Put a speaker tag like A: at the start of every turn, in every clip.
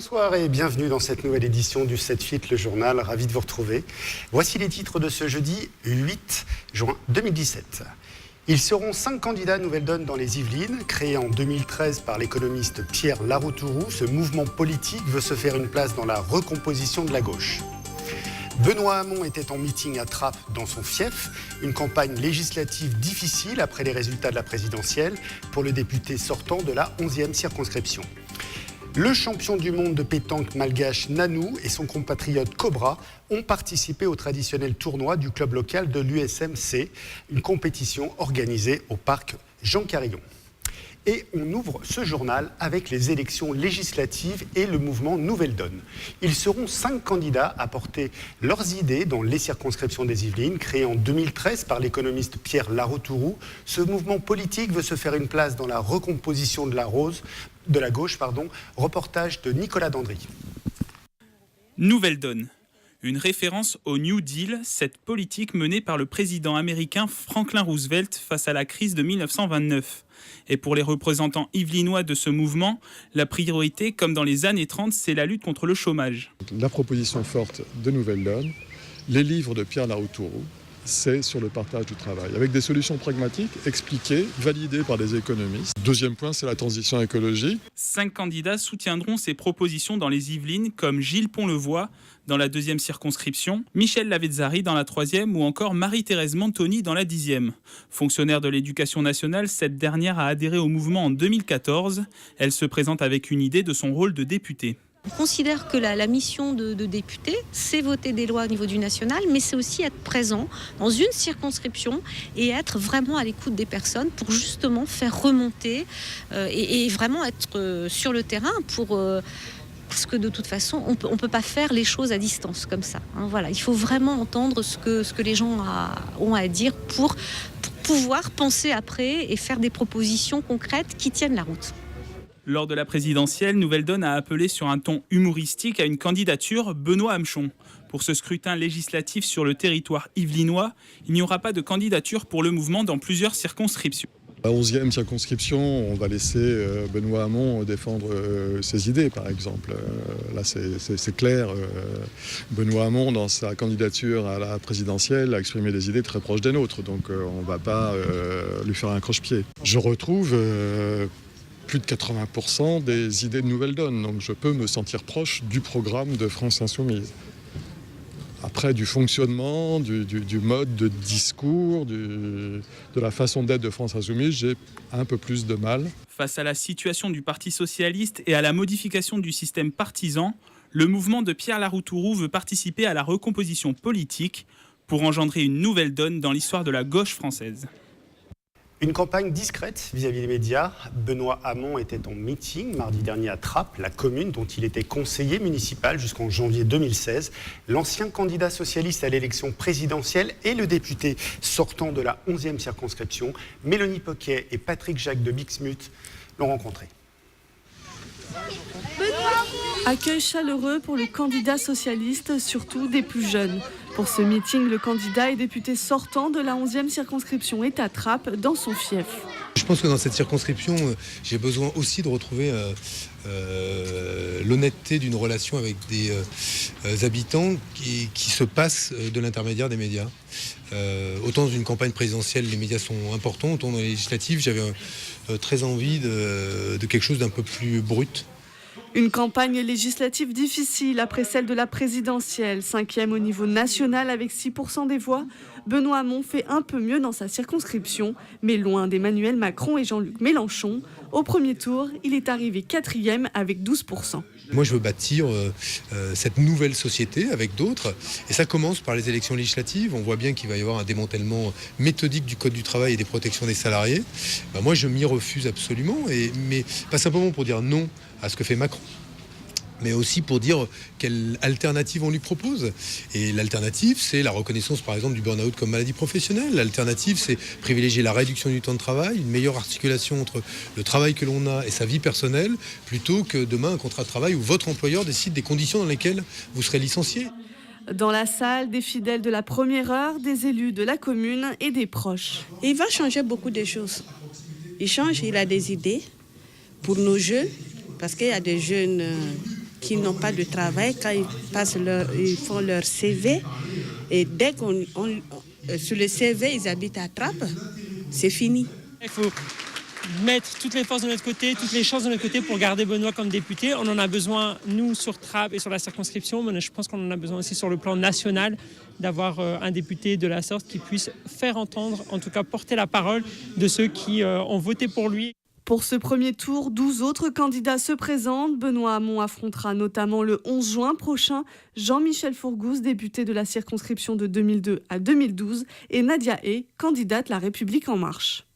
A: Bonsoir et bienvenue dans cette nouvelle édition du 7FIT, le journal. Ravi de vous retrouver. Voici les titres de ce jeudi 8 juin 2017. Ils seront 5 candidats Nouvelle Donne dans les Yvelines. Créé en 2013 par l'économiste Pierre Laroutourou, ce mouvement politique veut se faire une place dans la recomposition de la gauche. Benoît Hamon était en meeting à Trappes dans son fief. Une campagne législative difficile après les résultats de la présidentielle pour le député sortant de la 11e circonscription. Le champion du monde de pétanque malgache Nanou et son compatriote Cobra ont participé au traditionnel tournoi du club local de l'USMC, une compétition organisée au parc Jean Carillon. Et on ouvre ce journal avec les élections législatives et le mouvement Nouvelle Donne. Ils seront 5 candidats à porter leurs idées dans les circonscriptions des Yvelines. Créé en 2013 par l'économiste Pierre Laroutourou, ce mouvement politique veut se faire une place dans la recomposition de la gauche. Reportage de Nicolas Dandry.
B: Nouvelle Donne. Une référence au New Deal, cette politique menée par le président américain Franklin Roosevelt face à la crise de 1929. Et pour les représentants yvelinois de ce mouvement, la priorité, comme dans les années 30, c'est la lutte contre le chômage.
C: La proposition forte de Nouvelle Donne, les livres de Pierre Laroutourou, c'est sur le partage du travail, avec des solutions pragmatiques, expliquées, validées par des économistes. Deuxième point, c'est la transition écologique.
B: 5 candidats soutiendront ces propositions dans les Yvelines, comme Gilles Pont-Levoix dans la 2e circonscription, Michel Lavezzari dans la 3e ou encore Marie-Thérèse Mantoni dans la 10e. Fonctionnaire de l'éducation nationale, cette dernière a adhéré au mouvement en 2014. Elle se présente avec une idée de son rôle de députée.
D: On considère que la mission de député, c'est voter des lois au niveau du national, mais c'est aussi être présent dans une circonscription et être vraiment à l'écoute des personnes pour justement faire remonter et vraiment être sur le terrain parce que de toute façon, on peut pas faire les choses à distance comme ça. Voilà, il faut vraiment entendre ce que les gens ont à dire pour pouvoir penser après et faire des propositions concrètes qui tiennent la route.
B: Lors de la présidentielle, Nouvelle Donne a appelé sur un ton humoristique à une candidature Benoît Hamon. Pour ce scrutin législatif sur le territoire yvelinois, il n'y aura pas de candidature pour le mouvement dans plusieurs circonscriptions.
C: La 11e circonscription, on va laisser Benoît Hamon défendre ses idées, par exemple. Là, c'est clair. Benoît Hamon, dans sa candidature à la présidentielle, a exprimé des idées très proches des nôtres. Donc, on ne va pas lui faire un croche-pied. Je retrouve plus de 80% des idées de Nouvelle Donne. Donc, je peux me sentir proche du programme de France Insoumise. Après, du fonctionnement, du mode de discours, de la façon d'être de France Insoumise, j'ai un peu plus de mal.
B: Face à la situation du Parti socialiste et à la modification du système partisan, le mouvement de Pierre Laroutourou veut participer à la recomposition politique pour engendrer une nouvelle donne dans l'histoire de la gauche française.
A: Une campagne discrète vis-à-vis des médias. Benoît Hamon était en meeting mardi dernier à Trappes, la commune dont il était conseiller municipal jusqu'en janvier 2016. L'ancien candidat socialiste à l'élection présidentielle et le député sortant de la 11e circonscription, Mélanie Poquet et Patrick Jacques de Bixmuth, l'ont rencontré.
E: Accueil chaleureux pour le candidat socialiste, surtout des plus jeunes. Pour ce meeting, le candidat et député sortant de la 11e circonscription est à Trappes, dans son fief.
F: Je pense que dans cette circonscription, j'ai besoin aussi de retrouver l'honnêteté d'une relation avec des habitants qui se passent de l'intermédiaire des médias. Autant dans une campagne présidentielle, les médias sont importants, autant dans les législatives, j'avais très envie de quelque chose d'un peu plus brut.
E: Une campagne législative difficile après celle de la présidentielle. 5e au niveau national avec 6% des voix. Benoît Hamon fait un peu mieux dans sa circonscription, mais loin d'Emmanuel Macron et Jean-Luc Mélenchon. Au premier tour, il est arrivé 4e avec 12%.
F: Moi, je veux bâtir cette nouvelle société avec d'autres. Et ça commence par les élections législatives. On voit bien qu'il va y avoir un démantèlement méthodique du Code du travail et des protections des salariés. Moi, je m'y refuse absolument. Mais pas simplement pour dire non à ce que fait Macron, mais aussi pour dire quelle alternative on lui propose. Et l'alternative, c'est la reconnaissance, par exemple, du burn-out comme maladie professionnelle. L'alternative, c'est privilégier la réduction du temps de travail, une meilleure articulation entre le travail que l'on a et sa vie personnelle, plutôt que demain un contrat de travail où votre employeur décide des conditions dans lesquelles vous serez licencié.
E: Dans la salle, des fidèles de la première heure, des élus de la commune et des proches.
G: Il va changer beaucoup de choses. Il change, il a des idées pour nos jeunes, parce qu'il y a des jeunes qui n'ont pas de travail, quand ils font leur CV, et dès qu'on sur le CV, ils habitent à Trappes, c'est fini.
H: Il faut mettre toutes les forces de notre côté, toutes les chances de notre côté pour garder Benoît comme député. On en a besoin, nous, sur Trappes et sur la circonscription, mais je pense qu'on en a besoin aussi sur le plan national, d'avoir un député de la sorte qui puisse faire entendre, en tout cas porter la parole de ceux qui ont voté pour lui.
E: Pour ce premier tour, 12 autres candidats se présentent. Benoît Hamon affrontera notamment le 11 juin prochain Jean-Michel Fourgouze, député de la circonscription de 2002 à 2012, et Nadia Hay, candidate La République En Marche.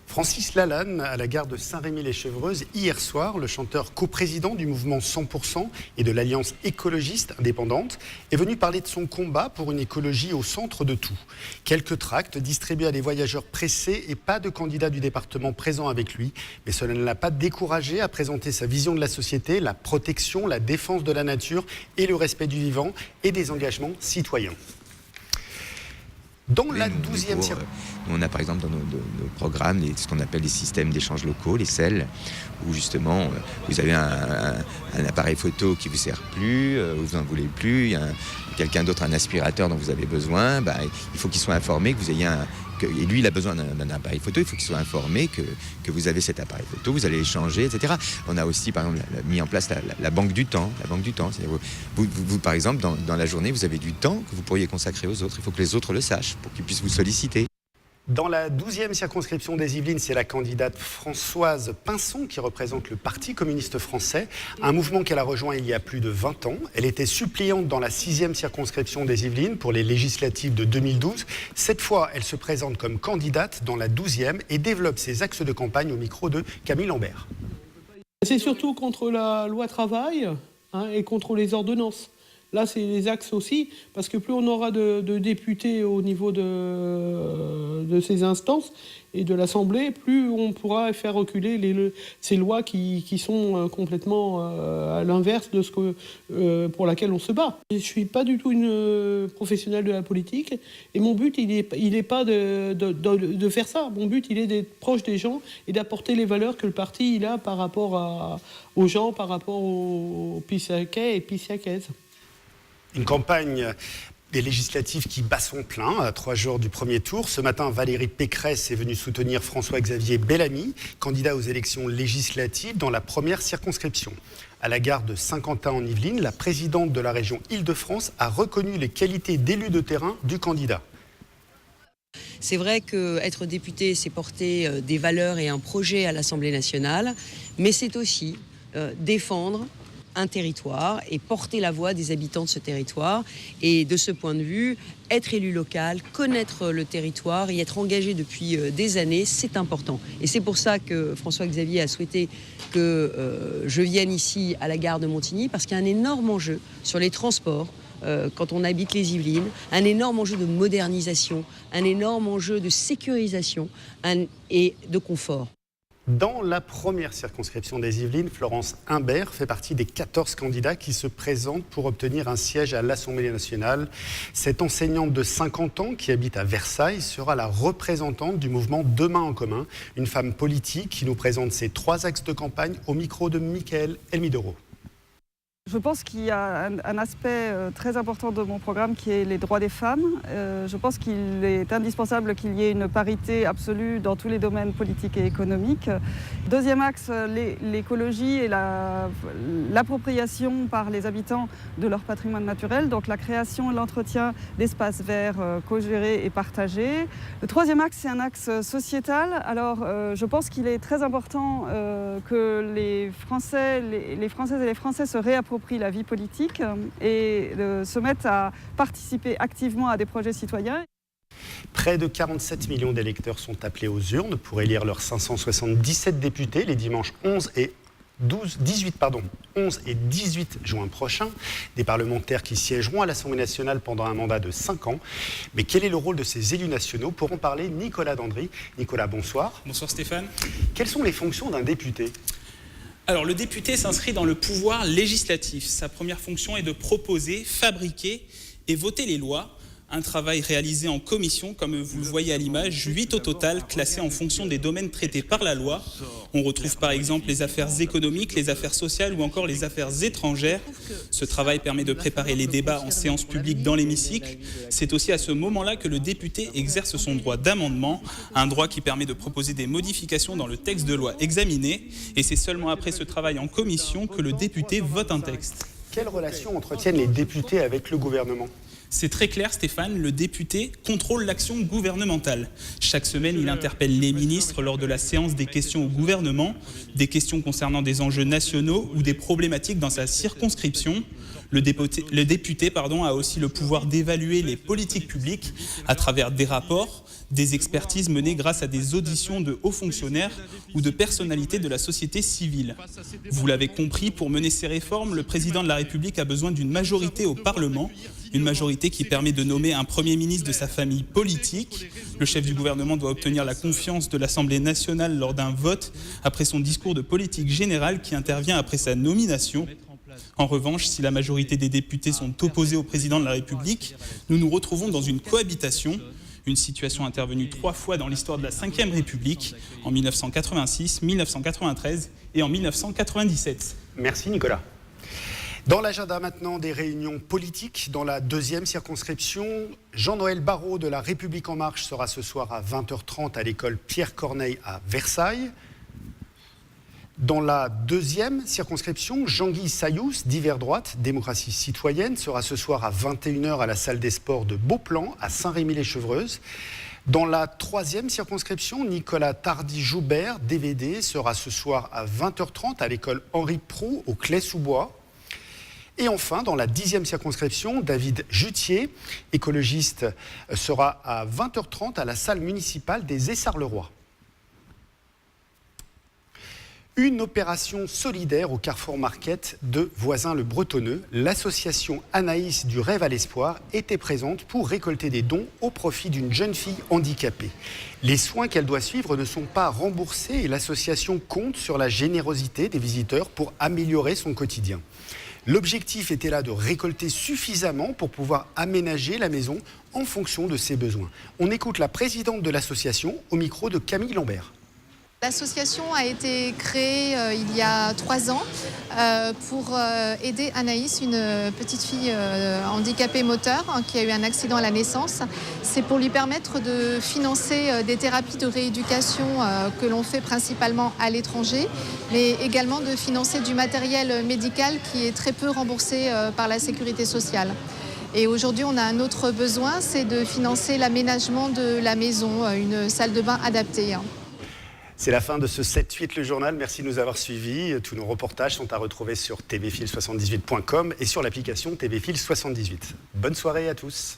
A: Francis Lalanne, à la gare de Saint-Rémy-les-Chevreuses, hier soir, le chanteur coprésident du mouvement 100% et de l'Alliance écologiste indépendante, est venu parler de son combat pour une écologie au centre de tout. Quelques tracts distribués à des voyageurs pressés et pas de candidat du département présent avec lui. Mais cela ne l'a pas découragé à présenter sa vision de la société, la protection, la défense de la nature et le respect du vivant et des engagements citoyens. Dans la 12e circonscription.
I: On a par exemple dans nos programmes ce qu'on appelle les systèmes d'échange locaux, les CEL, où justement vous avez un appareil photo qui ne vous sert plus, vous n'en voulez plus, il y a quelqu'un d'autre, un aspirateur dont vous avez besoin, il faut qu'il soit informé que vous ayez et lui il a besoin d'un appareil photo, il faut qu'il soit informé que vous avez cet appareil photo, vous allez échanger, etc. On a aussi par exemple mis en place la banque du temps. C'est-à-dire vous par exemple dans la journée vous avez du temps que vous pourriez consacrer aux autres, il faut que les autres le sachent pour qu'ils puissent vous solliciter.
A: Dans la 12e circonscription des Yvelines, c'est la candidate Françoise Pinson qui représente le Parti communiste français, un mouvement qu'elle a rejoint il y a plus de 20 ans. Elle était suppléante dans la 6e circonscription des Yvelines pour les législatives de 2012. Cette fois, elle se présente comme candidate dans la 12e et développe ses axes de campagne au micro de Camille Lambert.
J: C'est surtout contre la loi travail et contre les ordonnances. Là, c'est les axes aussi, parce que plus on aura de députés au niveau de ces instances et de l'Assemblée, plus on pourra faire reculer ces lois qui sont complètement à l'inverse de ce pour laquelle on se bat. Je ne suis pas du tout une professionnelle de la politique, et mon but, il est pas de faire ça. Mon but, il est d'être proche des gens et d'apporter les valeurs que le parti il a par rapport aux gens, par rapport aux Pissacais et Pissiacaises.
A: Une campagne des législatives qui bat son plein à 3 jours du premier tour. Ce matin, Valérie Pécresse est venue soutenir François-Xavier Bellamy, candidat aux élections législatives dans la première circonscription. À la gare de Saint-Quentin en Yvelines, la présidente de la région Île-de-France a reconnu les qualités d'élu de terrain du candidat.
K: C'est vrai qu'être député, c'est porter des valeurs et un projet à l'Assemblée nationale, mais c'est aussi défendre un territoire et porter la voix des habitants de ce territoire. Et de ce point de vue, être élu local, connaître le territoire et être engagé depuis des années, c'est important. Et c'est pour ça que François-Xavier a souhaité que je vienne ici à la gare de Montigny, parce qu'il y a un énorme enjeu sur les transports quand on habite les Yvelines, un énorme enjeu de modernisation, un énorme enjeu de sécurisation et de confort.
A: Dans la première circonscription des Yvelines, Florence Imbert fait partie des 14 candidats qui se présentent pour obtenir un siège à l'Assemblée nationale. Cette enseignante de 50 ans qui habite à Versailles sera la représentante du mouvement Demain en commun, une femme politique qui nous présente ses 3 axes de campagne au micro de Mickaël Elmidoro.
L: Je pense qu'il y a un aspect très important de mon programme qui est les droits des femmes. Je pense qu'il est indispensable qu'il y ait une parité absolue dans tous les domaines politiques et économiques. Deuxième axe, l'écologie et l'appropriation par les habitants de leur patrimoine naturel, donc la création et l'entretien d'espaces verts co-gérés et partagés. Le troisième axe, c'est un axe sociétal. Alors, je pense qu'il est très important que les Françaises et les Français se réapproprient la vie politique et se mettent à participer activement à des projets citoyens.
A: Près de 47 millions d'électeurs sont appelés aux urnes pour élire leurs 577 députés les dimanches 11 et 18 juin prochains. Des parlementaires qui siégeront à l'Assemblée nationale pendant un mandat de 5 ans. Mais quel est le rôle de ces élus nationaux? Pour en parler, Nicolas Dandry. Nicolas, bonsoir.
B: Bonsoir Stéphane.
A: Quelles sont les fonctions d'un député ?
B: Alors, le député s'inscrit dans le pouvoir législatif. Sa première fonction est de proposer, fabriquer et voter les lois. Un travail réalisé en commission, comme vous le voyez à l'image, 8 au total, classés en fonction des domaines traités par la loi. On retrouve par exemple les affaires économiques, les affaires sociales ou encore les affaires étrangères. Ce travail permet de préparer les débats en séance publique dans l'hémicycle. C'est aussi à ce moment-là que le député exerce son droit d'amendement, un droit qui permet de proposer des modifications dans le texte de loi examiné. Et c'est seulement après ce travail en commission que le député vote un texte.
A: Quelle relation entretiennent les députés avec le gouvernement ?
B: C'est très clair, Stéphane, le député contrôle l'action gouvernementale. Chaque semaine, il interpelle les ministres lors de la séance des questions au gouvernement, des questions concernant des enjeux nationaux ou des problématiques dans sa circonscription. Le député a aussi le pouvoir d'évaluer les politiques publiques à travers des rapports, des expertises menées grâce à des auditions de hauts fonctionnaires ou de personnalités de la société civile. Vous l'avez compris, pour mener ces réformes, le président de la République a besoin d'une majorité au Parlement, une majorité qui permet de nommer un Premier ministre de sa famille politique. Le chef du gouvernement doit obtenir la confiance de l'Assemblée nationale lors d'un vote après son discours de politique générale qui intervient après sa nomination. En revanche, si la majorité des députés sont opposés au président de la République, nous nous retrouvons dans une cohabitation, une situation intervenue 3 fois dans l'histoire de la Ve République, en 1986, 1993 et en 1997.
A: Merci Nicolas. Dans l'agenda maintenant des réunions politiques, dans la 2e circonscription, Jean-Noël Barrot de La République En Marche sera ce soir à 20h30 à l'école Pierre Corneille à Versailles. Dans la 2e circonscription, Jean-Guy Sayous, d'Hiver Droite, Démocratie Citoyenne, sera ce soir à 21h à la salle des sports de Beauplan, à Saint-Rémy-les-Chevreuse. Dans la 3e circonscription, Nicolas Tardy-Joubert, DVD, sera ce soir à 20h30 à l'école Henri Proulx, au Claye-sous-Bois. Et enfin, dans la 10e circonscription, David Jutier, écologiste, sera à 20h30 à la salle municipale des Essarts-le-Roi. Une opération solidaire au Carrefour Market de Voisins-le-Bretonneux. L'association Anaïs du Rêve à l'Espoir était présente pour récolter des dons au profit d'une jeune fille handicapée. Les soins qu'elle doit suivre ne sont pas remboursés et l'association compte sur la générosité des visiteurs pour améliorer son quotidien. L'objectif était là de récolter suffisamment pour pouvoir aménager la maison en fonction de ses besoins. On écoute la présidente de l'association au micro de Camille Lambert.
M: L'association a été créée il y a 3 ans pour aider Anaïs, une petite fille handicapée moteur qui a eu un accident à la naissance. C'est pour lui permettre de financer des thérapies de rééducation que l'on fait principalement à l'étranger, mais également de financer du matériel médical qui est très peu remboursé par la sécurité sociale. Et aujourd'hui, on a un autre besoin, c'est de financer l'aménagement de la maison, une salle de bain adaptée.
A: C'est la fin de ce 7-8 le journal. Merci de nous avoir suivis. Tous nos reportages sont à retrouver sur tvfil78.com et sur l'application TVFil78. Bonne soirée à tous.